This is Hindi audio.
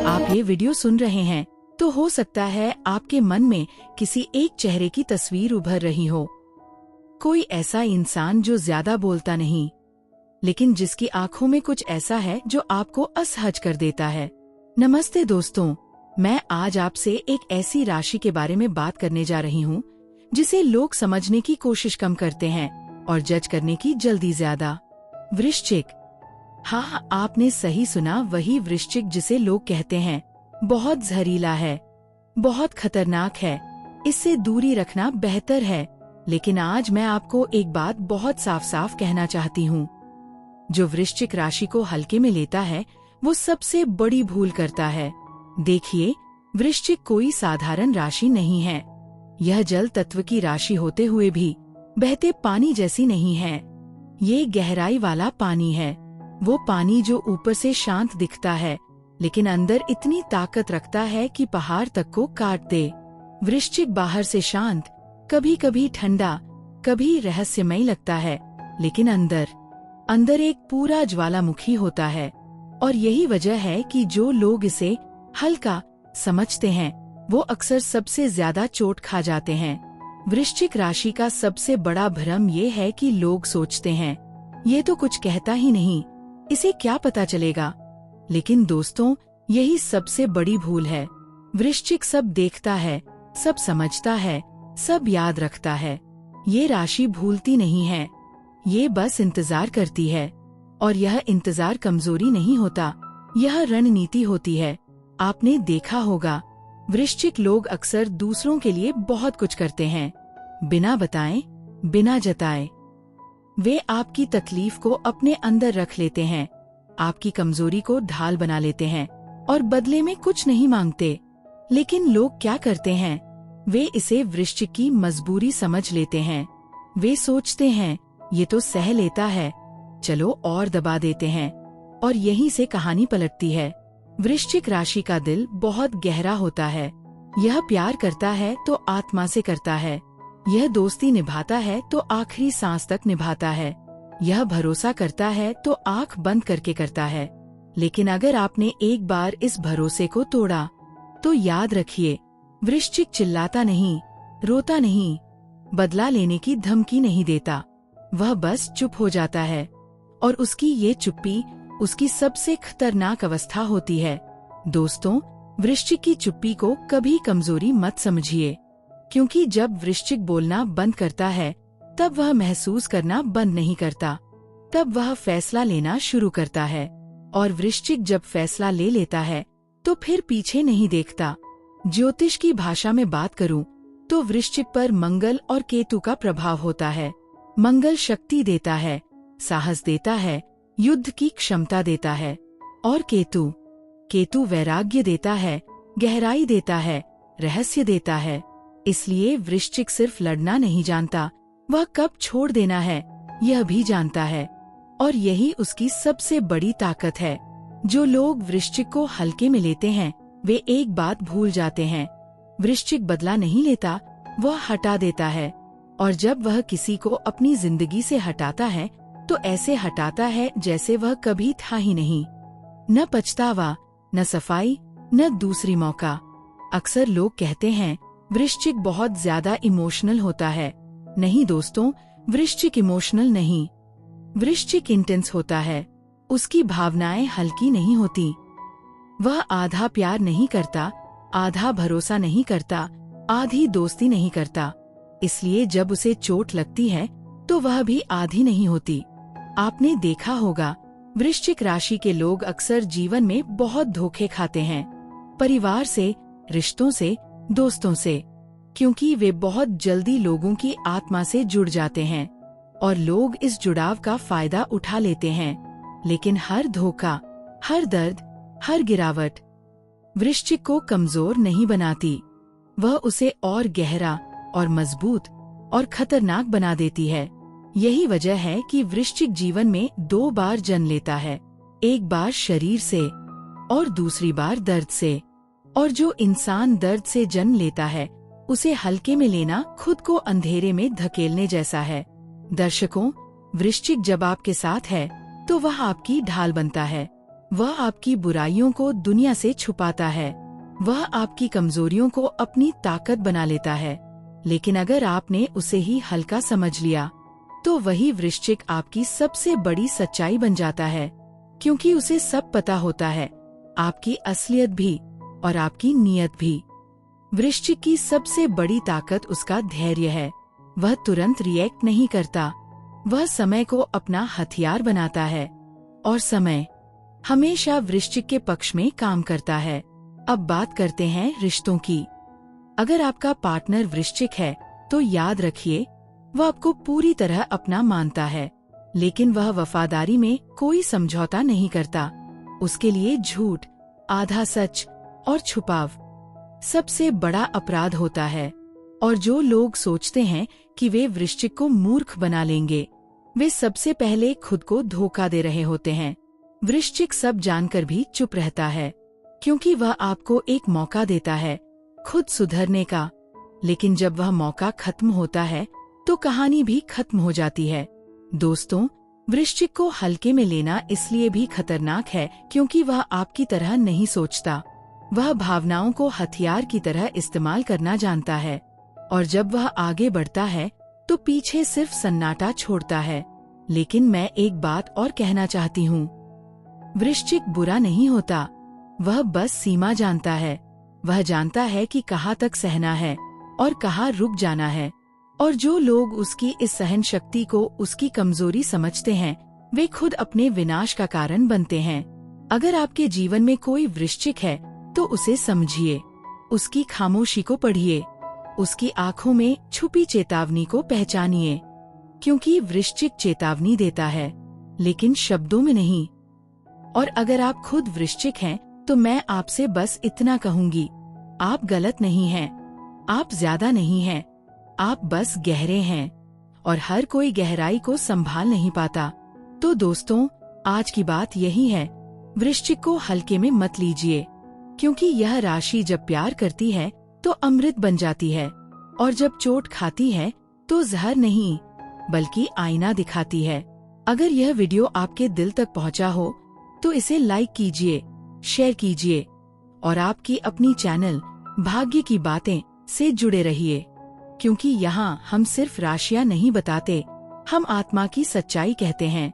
आप ये वीडियो सुन रहे हैं तो हो सकता है आपके मन में किसी एक चेहरे की तस्वीर उभर रही हो। कोई ऐसा इंसान जो ज्यादा बोलता नहीं, लेकिन जिसकी आंखों में कुछ ऐसा है जो आपको असहज कर देता है। नमस्ते दोस्तों, मैं आज आपसे एक ऐसी राशि के बारे में बात करने जा रही हूँ जिसे लोग समझने की कोशिश कम करते हैं और जज करने की जल्दी ज्यादा। वृश्चिक। हाँ, आपने सही सुना, वही वृश्चिक जिसे लोग कहते हैं बहुत जहरीला है, बहुत खतरनाक है, इससे दूरी रखना बेहतर है। लेकिन आज मैं आपको एक बात बहुत साफ साफ कहना चाहती हूँ। जो वृश्चिक राशि को हल्के में लेता है वो सबसे बड़ी भूल करता है। देखिए, वृश्चिक कोई साधारण राशि नहीं है। यह जल तत्व की राशि होते हुए भी बहते पानी जैसी नहीं है। ये गहराई वाला पानी है, वो पानी जो ऊपर से शांत दिखता है लेकिन अंदर इतनी ताकत रखता है कि पहाड़ तक को काट दे। वृश्चिक बाहर से शांत, कभी कभी ठंडा, कभी रहस्यमय लगता है, लेकिन अंदर एक पूरा ज्वालामुखी होता है। और यही वजह है कि जो लोग इसे हल्का समझते हैं वो अक्सर सबसे ज्यादा चोट खा जाते हैं। वृश्चिक राशि का सबसे बड़ा भ्रम ये है कि लोग सोचते हैं ये तो कुछ कहता ही नहीं, इसे क्या पता चलेगा। लेकिन दोस्तों, यही सबसे बड़ी भूल है। वृश्चिक सब देखता है, सब समझता है, सब याद रखता है। ये राशि भूलती नहीं है, ये बस इंतजार करती है। और यह इंतजार कमजोरी नहीं होता, यह रणनीति होती है। आपने देखा होगा, वृश्चिक लोग अक्सर दूसरों के लिए बहुत कुछ करते हैं, बिना बताएं, बिना जताए। वे आपकी तकलीफ को अपने अंदर रख लेते हैं, आपकी कमजोरी को ढाल बना लेते हैं और बदले में कुछ नहीं मांगते। लेकिन लोग क्या करते हैं, वे इसे वृश्चिक की मजबूरी समझ लेते हैं। वे सोचते हैं ये तो सह लेता है, चलो और दबा देते हैं, और यहीं से कहानी पलटती है। वृश्चिक राशि का दिल बहुत गहरा होता है। यह प्यार करता है तो आत्मा से करता है, यह दोस्ती निभाता है तो आखिरी सांस तक निभाता है, यह भरोसा करता है तो आंख बंद करके करता है। लेकिन अगर आपने एक बार इस भरोसे को तोड़ा तो याद रखिए, वृश्चिक चिल्लाता नहीं, रोता नहीं, बदला लेने की धमकी नहीं देता, वह बस चुप हो जाता है। और उसकी ये चुप्पी उसकी सबसे खतरनाक अवस्था होती है। दोस्तों, वृश्चिक की चुप्पी को कभी कमजोरी मत समझिए, क्योंकि जब वृश्चिक बोलना बंद करता है तब वह महसूस करना बंद नहीं करता, तब वह फैसला लेना शुरू करता है। और वृश्चिक जब फैसला ले लेता है तो फिर पीछे नहीं देखता। ज्योतिष की भाषा में बात करूं तो वृश्चिक पर मंगल और केतु का प्रभाव होता है। मंगल शक्ति देता है, साहस देता है, युद्ध की क्षमता देता है। और केतु वैराग्य देता है, गहराई देता है, रहस्य देता है। इसलिए वृश्चिक सिर्फ लड़ना नहीं जानता, वह कब छोड़ देना है यह भी जानता है। और यही उसकी सबसे बड़ी ताकत है। जो लोग वृश्चिक को हल्के में लेते हैं वे एक बात भूल जाते हैं, वृश्चिक बदला नहीं लेता, वह हटा देता है। और जब वह किसी को अपनी जिंदगी से हटाता है तो ऐसे हटाता है जैसे वह कभी था ही नहीं। न पछतावा, न सफाई, न दूसरी मौका। अक्सर लोग कहते हैं वृश्चिक बहुत ज्यादा इमोशनल होता है। नहीं दोस्तों, वृश्चिक इमोशनल नहीं, वृश्चिक इंटेंस होता है। उसकी भावनाएं हल्की नहीं होती। वह आधा प्यार नहीं करता, आधा भरोसा नहीं करता, आधी दोस्ती नहीं करता। इसलिए जब उसे चोट लगती है तो वह भी आधी नहीं होती। आपने देखा होगा, वृश्चिक राशि के लोग अक्सर जीवन में बहुत धोखे खाते हैं, परिवार से, रिश्तों से, दोस्तों से, क्योंकि वे बहुत जल्दी लोगों की आत्मा से जुड़ जाते हैं और लोग इस जुड़ाव का फायदा उठा लेते हैं। लेकिन हर धोखा, हर दर्द, हर गिरावट वृश्चिक को कमजोर नहीं बनाती, वह उसे और गहरा और मजबूत और खतरनाक बना देती है। यही वजह है कि वृश्चिक जीवन में 2 बार जन्म लेता है, एक बार शरीर से और दूसरी बार दर्द से। और जो इंसान दर्द से जन्म लेता है उसे हल्के में लेना खुद को अंधेरे में धकेलने जैसा है। दर्शकों, वृश्चिक जब आपके साथ है तो वह आपकी ढाल बनता है, वह आपकी बुराइयों को दुनिया से छुपाता है। वह आपकी कमजोरियों को अपनी ताकत बना लेता है। लेकिन अगर आपने उसे ही हल्का समझ लिया तो वही वृश्चिक आपकी सबसे बड़ी सच्चाई बन जाता है, क्योंकि उसे सब पता होता है, आपकी असलियत भी और आपकी नीयत भी। वृश्चिक की सबसे बड़ी ताकत उसका धैर्य है। वह तुरंत रिएक्ट नहीं करता, वह समय को अपना हथियार बनाता है और समय हमेशा वृश्चिक के पक्ष में काम करता है। अब बात करते हैं रिश्तों की। अगर आपका पार्टनर वृश्चिक है तो याद रखिए, वह आपको पूरी तरह अपना मानता है, लेकिन वह वफादारी में कोई समझौता नहीं करता। उसके लिए झूठ, आधा सच और छुपाव सबसे बड़ा अपराध होता है। और जो लोग सोचते हैं कि वे वृश्चिक को मूर्ख बना लेंगे, वे सबसे पहले खुद को धोखा दे रहे होते हैं। वृश्चिक सब जानकर भी चुप रहता है, क्योंकि वह आपको एक मौका देता है खुद सुधरने का। लेकिन जब वह मौका खत्म होता है तो कहानी भी खत्म हो जाती है। दोस्तों, वृश्चिक को हल्के में लेना इसलिए भी खतरनाक है क्योंकि वह आपकी तरह नहीं सोचता। वह भावनाओं को हथियार की तरह इस्तेमाल करना जानता है, और जब वह आगे बढ़ता है तो पीछे सिर्फ सन्नाटा छोड़ता है। लेकिन मैं एक बात और कहना चाहती हूँ, वृश्चिक बुरा नहीं होता, वह बस सीमा जानता है। वह जानता है कि कहाँ तक सहना है और कहाँ रुक जाना है। और जो लोग उसकी इस सहन शक्ति को उसकी कमजोरी समझते हैं, वे खुद अपने विनाश का कारण बनते हैं। अगर आपके जीवन में कोई वृश्चिक है तो उसे समझिए, उसकी खामोशी को पढ़िए, उसकी आंखों में छुपी चेतावनी को पहचानिए, क्योंकि वृश्चिक चेतावनी देता है, लेकिन शब्दों में नहीं। और अगर आप खुद वृश्चिक हैं तो मैं आपसे बस इतना कहूंगी, आप गलत नहीं हैं, आप ज्यादा नहीं हैं, आप बस गहरे हैं, और हर कोई गहराई को संभाल नहीं पाता। तो दोस्तों, आज की बात यही है, वृश्चिक को हल्के में मत लीजिए, क्योंकि यह राशि जब प्यार करती है तो अमृत बन जाती है, और जब चोट खाती है तो जहर नहीं बल्कि आईना दिखाती है। अगर यह वीडियो आपके दिल तक पहुंचा हो तो इसे लाइक कीजिए, शेयर कीजिए, और आपकी अपनी चैनल भाग्य की बातें से जुड़े रहिए, क्योंकि यहाँ हम सिर्फ राशियां नहीं बताते, हम आत्मा की सच्चाई कहते हैं।